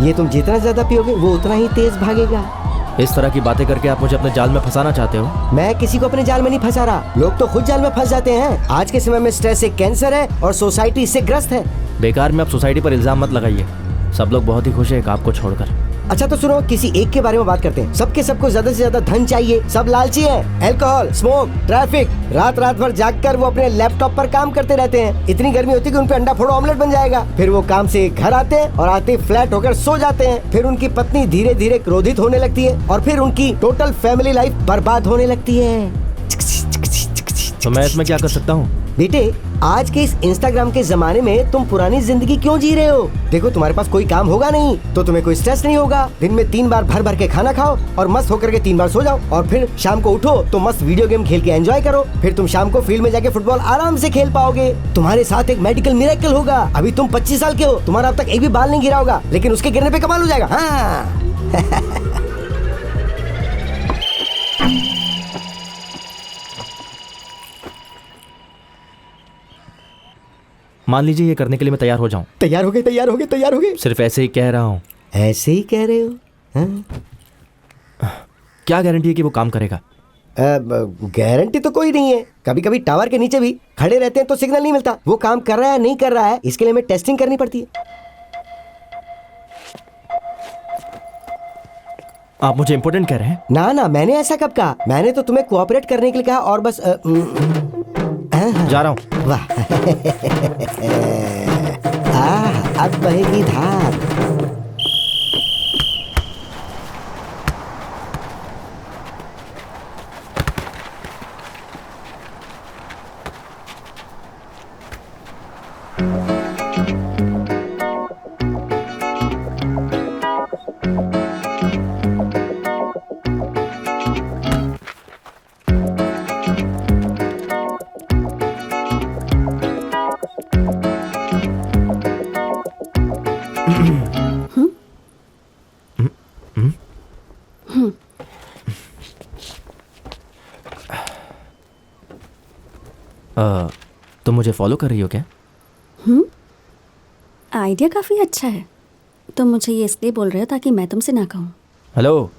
ये तुम जितना ज्यादा पियोगे वो उतना ही तेज भागेगा। इस तरह की बातें करके आप मुझे अपने जाल में फंसाना चाहते हो? मैं किसी को अपने जाल में नहीं फंसा रहा, लोग तो खुद जाल में फंस जाते हैं। आज के समय में स्ट्रेस एक कैंसर है और सोसाइटी इससे ग्रस्त है। बेकार में आप सोसाइटी पर इल्जाम मत लगाइए, सब लोग बहुत ही खुश है एक आपको छोड़कर। अच्छा तो सुनो, किसी एक के बारे में बात करते हैं। सबको ज्यादा से ज्यादा धन चाहिए, सब लालची हैं। अल्कोहल, स्मोक, ट्रैफिक, रात भर जागकर वो अपने लैपटॉप पर काम करते रहते हैं। इतनी गर्मी होती है कि उन पे अंडा फोड़ो ऑमलेट बन जाएगा। फिर वो काम से घर आते हैं और आते फ्लैट होकर सो जाते हैं। फिर उनकी पत्नी धीरे धीरे क्रोधित होने लगती है और फिर उनकी टोटल फैमिली लाइफ बर्बाद होने लगती है। तो मैं इसमें क्या कर सकता हूँ? बेटे, आज के इस इंस्टाग्राम के जमाने में तुम पुरानी जिंदगी क्यों जी रहे हो? देखो, तुम्हारे पास कोई काम होगा नहीं तो तुम्हें कोई स्ट्रेस नहीं होगा। दिन में 3 बार भर के खाना खाओ और मस्त होकर के 3 बार सो जाओ और फिर शाम को उठो तो मस्त वीडियो गेम खेल के एंजॉय करो। फिर तुम शाम को फील्ड में जाके फुटबॉल आराम से खेल पाओगे। तुम्हारे साथ एक मेडिकल मिरेकल होगा। अभी तुम 25 साल के हो, तुम्हारा अब तक एक भी बाल नहीं गिरा होगा, लेकिन उसके गिरने पे कमाल हो जाएगा। हाँ। मान लीजिए ये करने के लिए मैं तैयार हो जाऊं। तैयार हो गए। सिर्फ ऐसे ही कह रहा हूँ। ऐसे ही कह रहे हो? हाँ? क्या गारंटी है कि वो काम करेगा? गारंटी तो कोई नहीं है। कभी कभी टावर के नीचे भी खड़े रहते हैं तो सिग्नल नहीं मिलता। वो काम कर रहा है नहीं कर रहा है, इसके लिए हमें टेस्टिंग करनी पड़ती है। आप मुझे इम्पोर्टेंट कह रहे हैं? ना, मैंने ऐसा कब कहा? मैंने तो तुम्हें कोऑपरेट करने के लिए कहा और बस जा रहा हूँ। वाह। अब बहेगी धार। तुम मुझे फॉलो कर रही हो क्या? आइडिया काफ़ी अच्छा है। तुम मुझे ये इसलिए बोल रहे हो ताकि मैं तुमसे ना कहूँ। हेलो,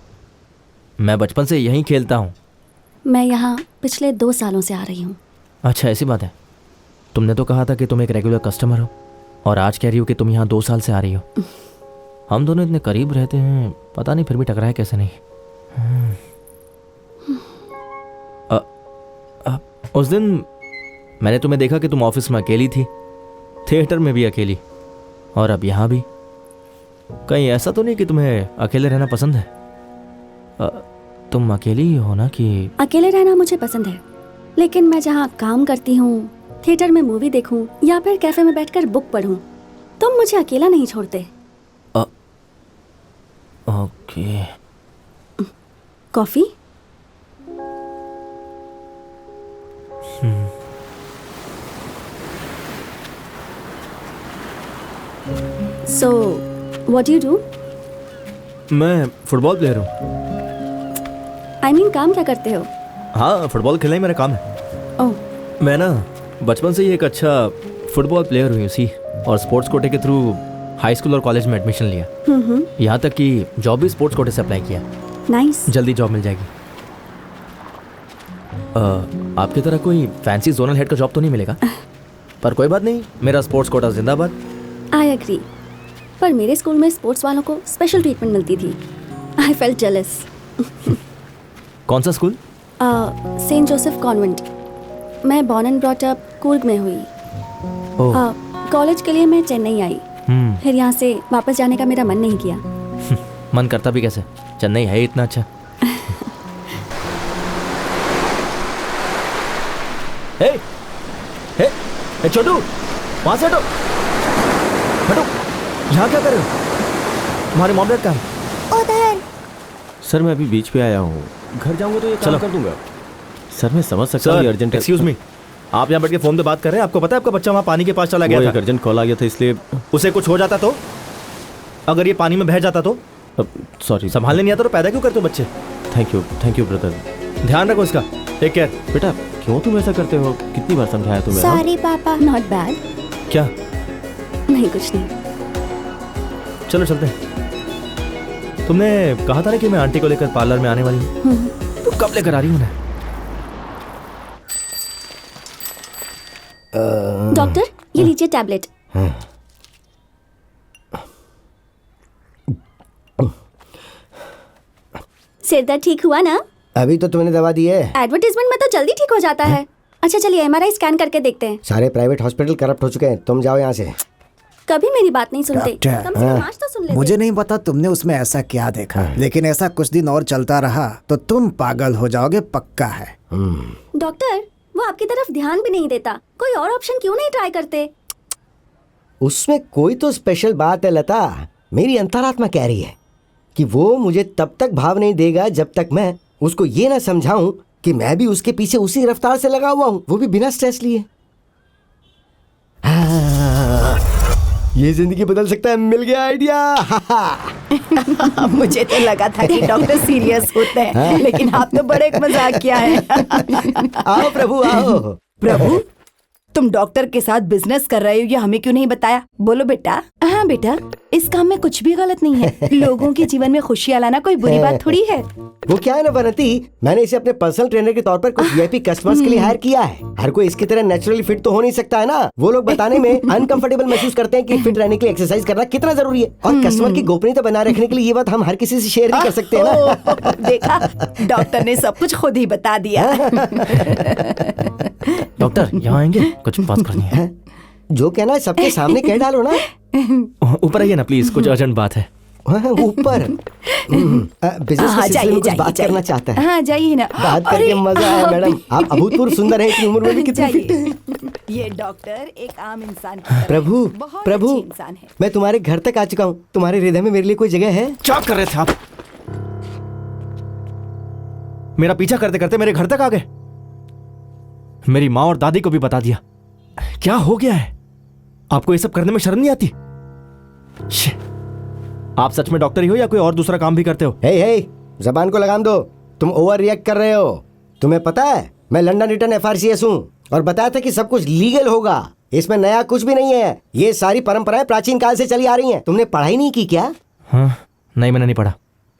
मैं बचपन से यहीं खेलता हूँ। मैं यहाँ पिछले 2 सालों से आ रही हूँ। अच्छा, ऐसी बात है। तुमने तो कहा था कि तुम एक रेगुलर कस्टमर हो और आज कह रही हो कि तुम यहाँ 2 साल से आ रही हो। हम दोनों इतने करीब रहते हैं, पता नहीं फिर भी टकराए कैसे नहीं। उस दिन मैंने तुम्हें देखा कि तुम ऑफिस में अकेली थी, थिएटर में भी अकेली, और अब यहाँ भी। कहीं ऐसा तो नहीं कि तुम्हें अकेले रहना पसंद है? तुम अकेली ही हो ना? कि अकेले रहना मुझे पसंद है, लेकिन मैं जहाँ काम करती हूँ, थिएटर में मूवी देखूँ या फिर कैफे में बैठकर बुक पढूं, तुम मुझे अकेला नहीं छोड़ते। Okay. Coffee? So, what do you do? मैं फुटबॉल प्लेयर हूँ। I mean, काम क्या करते हो? हाँ, फुटबॉल खेलना ही मेरा काम है। ओह, मैं ना बचपन से ही एक अच्छा फुटबॉल प्लेयर हुई उसी, और स्पोर्ट्स कोटे के थ्रू हाई स्कूल और कॉलेज में एडमिशन लिया। यहाँ तक कि जॉब भी स्पोर्ट्स कोटे से अप्लाई किया। नाइस। जल्दी जॉब मिल जाएगी। आपकी तरह कोई फैंसी जोनल हेड का जॉब तो नहीं मिलेगा, पर कोई बात नहीं, मेरा स्पोर्ट्स कोटा जिंदाबाद। आई एग्री, पर मेरे स्कूल में स्पोर्ट्स वालों को स्पेशल ट्रीटमेंट मिलती थी। I felt jealous. कौन सा स्कूल? Saint Joseph convent. मैं born and brought up Coorg में हुई। कॉलेज के लिए मैं चेन्नई आई, फिर यहाँ से वापस जाने का मेरा मन नहीं किया। मन करता भी कैसे, चेन्नई है इतना अच्छा। हे, हे, हे छोटू, वहां से हटो, हटो। यहाँ क्या कर रहे हो? तुम्हारे मॉम डैड कहाँ है? उधर। सर मैं अभी बीच पे आया हूँ, घर जाऊंगा तो ये काम कर दूंगा। सर मैं समझ सकता हूँ, अर्जेंट। एक्सक्यूज मी, आप यहाँ बैठ के फोन पे बात कर रहे हैं? आपको पता है आपका बच्चा वहाँ पानी के पास चला गया था? अर्जेंट कॉल आ गया था इसलिए। उसे कुछ हो जाता तो? अगर ये पानी में बह जाता तो? सॉरी, संभालने नहीं आता तो पैदा क्यों करते हो बच्चे? Thank you brother. ध्यान रखो इसका, टेक केयर। बेटा क्यों तुम ऐसा करते हो? कितनी बार समझाया तुम्हें? सॉरी पापा। Not bad. क्या? नहीं, कुछ नहीं। चलो चलते हैं। तुमने कहा था ना कि मैं आंटी को लेकर पार्लर में आने वाली हूँ, तो कब लेकर आ रही हूँ उन्हें? डॉक्टर, ये लीजिए टैबलेट। सिर दर्द ठीक हुआ ना? अभी तो तुमने दवा दी है। एडवर्टाइजमेंट में तो जल्दी ठीक हो जाता है। अच्छा चलिए एमआरआई स्कैन करके देखते हैं। सारे प्राइवेट हॉस्पिटल करप्ट हो चुके हैं, तुम जाओ यहाँ से। कभी मेरी बात नहीं सुनते। डॉक्टर, कम से कम आज तो सुन लेते। मुझे नहीं पता तुमने उसमें ऐसा क्या देखा, लेकिन ऐसा कुछ दिन और चलता रहा तो तुम पागल हो जाओगे, पक्का है। डॉक्टर, वो आपकी तरफ ध्यान भी नहीं देता। कोई और ऑप्शन क्यों नहीं ट्राई करते? उसमें कोई तो स्पेशल बात है लता। मेरी अंतरात्मा कह रही है कि वो मुझे तब तक भाव नहीं देगा जब तक मैं उसको ये ना समझाऊं कि मैं भी उसके पीछे उसी रफ्तार से लगा हुआ हूं, वो भी बिना स्ट्रेस लिए। ये जिंदगी बदल सकता है, मिल गया आइडिया। मुझे तो लगा था कि डॉक्टर सीरियस होते हैं, लेकिन आप तो बड़े मजाकिया हैं। आओ प्रभु आओ। प्रभु, तुम डॉक्टर के साथ बिजनेस कर रहे हो, ये हमें क्यों नहीं बताया? बोलो बेटा। हाँ बेटा, इस काम में कुछ भी गलत नहीं है। लोगों के जीवन में खुशियाँ लाना कोई बुरी बात थोड़ी है। वो क्या है ना बनती, मैंने इसे अपने पर्सनल ट्रेनर के तौर पर कुछ वीआईपी कस्टमर्स के लिए हायर किया है। हर कोई इसकी तरह नेचुरली फिट तो हो नहीं सकता है ना। वो लोग बताने में अनकंफर्टेबल महसूस करते हैं कि फिट रहने के लिए एक्सरसाइज करना कितना जरूरी है, और कस्टमर की गोपनीयता बनाए रखने के लिए ये बात हम हर किसी से शेयर नहीं कर सकते हैं ना। देखा, डॉक्टर ने सब कुछ खुद ही बता दिया। डॉक्टर यहाँ आएंगे, कुछ बात करनी है। जो कहना है सबके सामने कह डालो ना। ऊपर आइए ना प्लीज, कुछ अर्जेंट बात है। ऊपर बिजनेस हाँ, के सिलसिले जाइए में कुछ जाइए बात करना चाहता है। हाँ जाइए ना। बात करके मजा आया मैडम। आप अभूतपूर्व सुंदर हैं, इतनी उम्र में भी कितनी फिट हैं। जाइए। ये डॉक्टर एक आम इंसान की तरह प्रभु बहुत प्रभु, अच्छी इंसान है। मैं तुम्हारे घर तक आ चुका हूँ। तुम्हारे हृदय में मेरे लिए कोई जगह है? क्या कर रहे थे आप? मेरा पीछा करते करते मेरे घर तक आ गए। मेरी माँ और दादी को भी बता दिया। क्या हो गया है? आपको ये सब करने में शर्म नहीं आती? आप सच में डॉक्टर ही हो या कोई और दूसरा काम भी करते हो? हे जबान को लगाम दो, तुम ओवर रिएक्ट कर रहे हो। तुम्हें पता है मैं लंदन रिटर्न FRCS हूँ और बताया था कि सब कुछ लीगल होगा। इसमें नया कुछ भी नहीं है। ये सारी परंपराएं प्राचीन काल से चली आ रही हैं। तुमने पढ़ाई नहीं की क्या? हाँ, नहीं मैंने नहीं पढ़ा।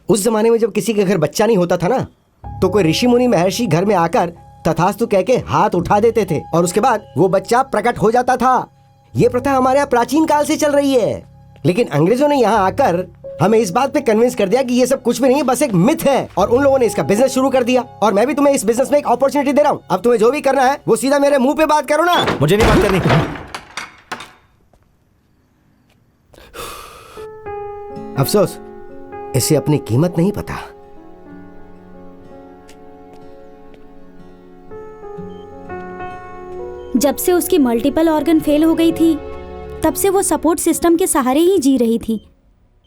उस जमाने में जब किसी के घर बच्चा नहीं होता था ना, तो कोई ऋषि मुनि महर्षि घर में आकर तथास्तु कह के हाथ उठा देते थे और उसके बाद वो बच्चा प्रकट हो जाता था। ये प्रथा हमारे यहाँ प्राचीन काल से चल रही है, लेकिन अंग्रेजों ने यहाँ आकर हमें इस बात पे कन्विंस कर दिया कि ये सब कुछ भी नहीं है, बस एक मिथ है, और उन लोगों ने इसका बिजनेस शुरू कर दिया। और मैं भी तुम्हें इस बिजनेस में एक अपॉर्चुनिटी दे रहा हूँ। अब तुम्हें जो भी करना है वो सीधा मेरे मुंह पे बात करो ना। मुझे नहीं बात करनी। अफसोस, इसे अपनी कीमत नहीं पता। जब से उसकी मल्टीपल ऑर्गन फेल हो गई थी, तब से वो सपोर्ट सिस्टम के सहारे ही जी रही थी।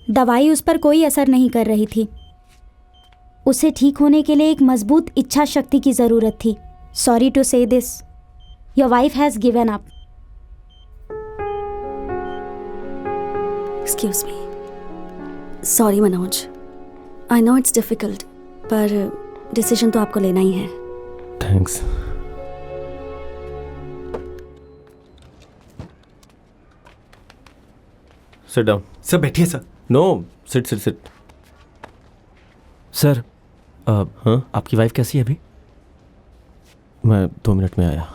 दवाई उस पर कोई असर नहीं कर रही थी। उसे ठीक होने के लिए एक मजबूत इच्छा शक्ति की ज़रूरत थी। Sorry to say this, your wife has given up. Excuse me. Sorry Manoj, I know it's difficult, पर डिसीजन तो आपको लेना ही है। थैंक्स। Sit down. सर बैठिए sir. No, sit sit sit. Sir, हाँ, आपकी वाइफ कैसी है अभी? मैं 2 मिनट में आया।